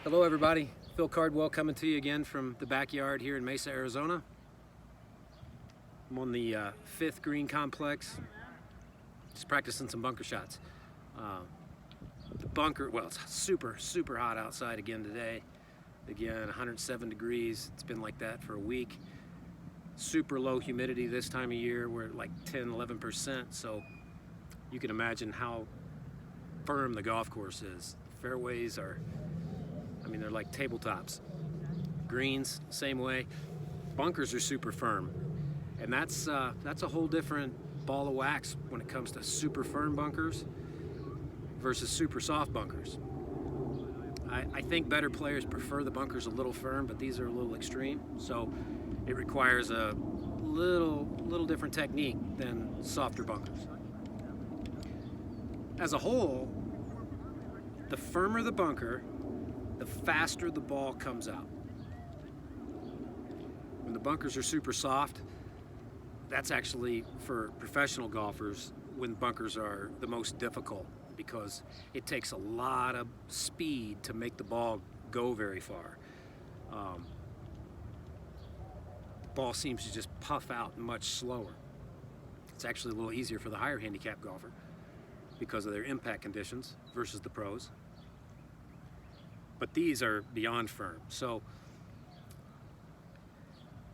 Hello everybody, Phil Cardwell coming to you again from the backyard here in Mesa, Arizona. I'm on the 5th green complex, just practicing some bunker shots. The bunker, well, it's super hot outside again today. Again, 107 degrees, it's been like that for a week. Super low humidity this time of year, we're at like 10-11%, so you can imagine how firm the golf course is. Fairways are, they're like tabletops. Greens, same way. Bunkers are super firm. And that's a whole different ball of wax when it comes to super firm bunkers versus super soft bunkers. I think better players prefer the bunkers a little firm, but these are a little extreme. So it requires a little different technique than softer bunkers. As a whole, the firmer the bunker, the faster the ball comes out. When the bunkers are super soft, that's actually for professional golfers when bunkers are the most difficult, because it takes a lot of speed to make the ball go very far. The ball seems to just puff out much slower. It's actually a little easier for the higher handicap golfer because of their impact conditions versus the pros. But these are beyond firm. So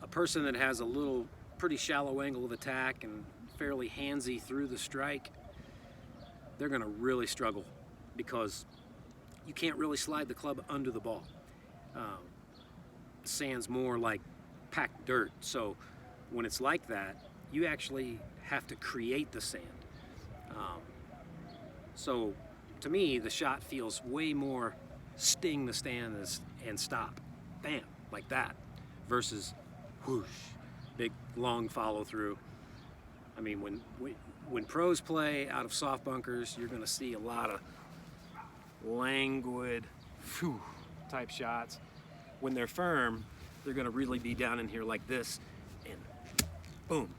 a person that has a little pretty shallow angle of attack and fairly handsy through the strike, they're gonna really struggle because you can't really slide the club under the ball. Sand's more like packed dirt. So when it's like that, you actually have to create the sand. So to me, the shot feels way more sting the stand and stop, bam, like that, versus whoosh, big long follow through. When pros play out of soft bunkers, you're gonna see a lot of languid type shots. When they're firm, they're gonna really be down in here like this and boom.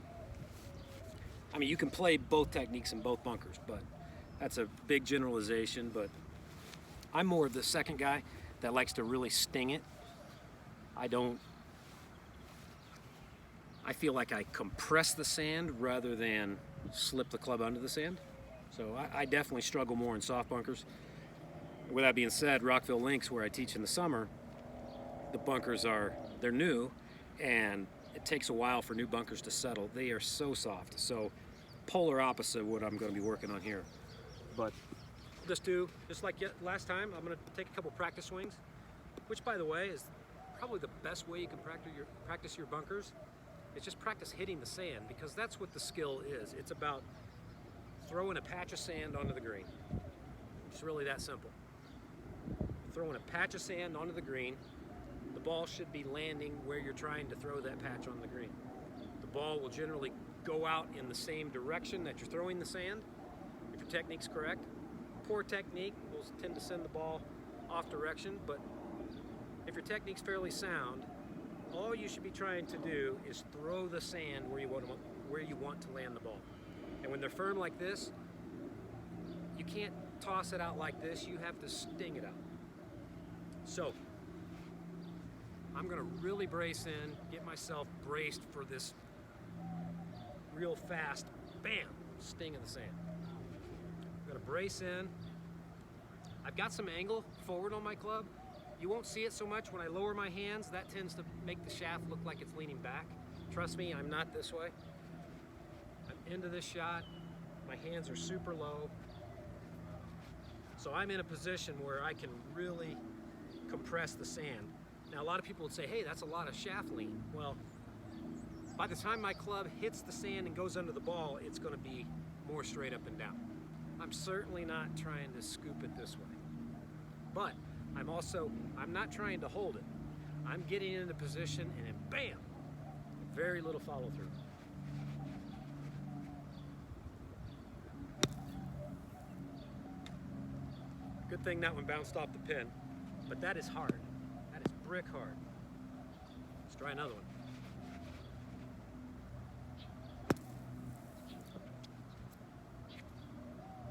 You can play both techniques in both bunkers, but that's a big generalization. But I'm more of the second guy that likes to really sting it. I feel like I compress the sand rather than slip the club under the sand. So I definitely struggle more in soft bunkers. With that being said, Rockville Links, where I teach in the summer, the bunkers they're new, and it takes a while for new bunkers to settle. They are so soft. So polar opposite of what I'm going to be working on here. But just like last time, I'm going to take a couple practice swings, which, by the way, is probably the best way you can practice your bunkers. It's just practice hitting the sand, because that's what the skill is. It's about throwing a patch of sand onto the green. It's really that simple. Throwing a patch of sand onto the green, the ball should be landing where you're trying to throw that patch on the green. The ball will generally go out in the same direction that you're throwing the sand, if your technique's correct. Poor technique will tend to send the ball off direction, but if your technique's fairly sound, all you should be trying to do is throw the sand where you want to land the ball. And when they're firm like this, you can't toss it out like this, you have to sting it out. So I'm gonna really brace in, get myself braced for this real fast, bam, sting in the sand. I'm gonna brace in. I've got some angle forward on my club. You won't see it so much when I lower my hands. That tends to make the shaft look like it's leaning back. Trust me, I'm not this way. I'm into this shot. My hands are super low. So I'm in a position where I can really compress the sand. Now, a lot of people would say, hey, that's a lot of shaft lean. Well, by the time my club hits the sand and goes under the ball, it's going to be more straight up and down. I'm certainly not trying to scoop it this way. But I'm not trying to hold it. I'm getting into position and then bam, very little follow through. Good thing that one bounced off the pin, but that is hard. That is brick hard. Let's try another one.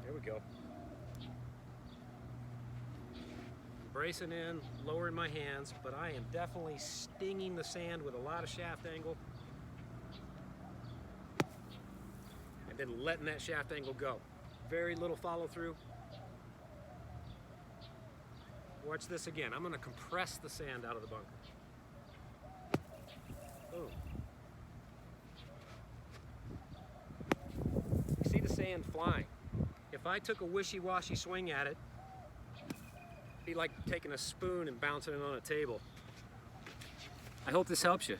There we go. bracing in, lowering my hands, but I am definitely stinging the sand with a lot of shaft angle. And then letting that shaft angle go. Very little follow through. Watch this again. I'm gonna compress the sand out of the bunker. Boom. You see the sand flying. If I took a wishy-washy swing at it, it'd be like taking a spoon and bouncing it on a table. I hope this helps you.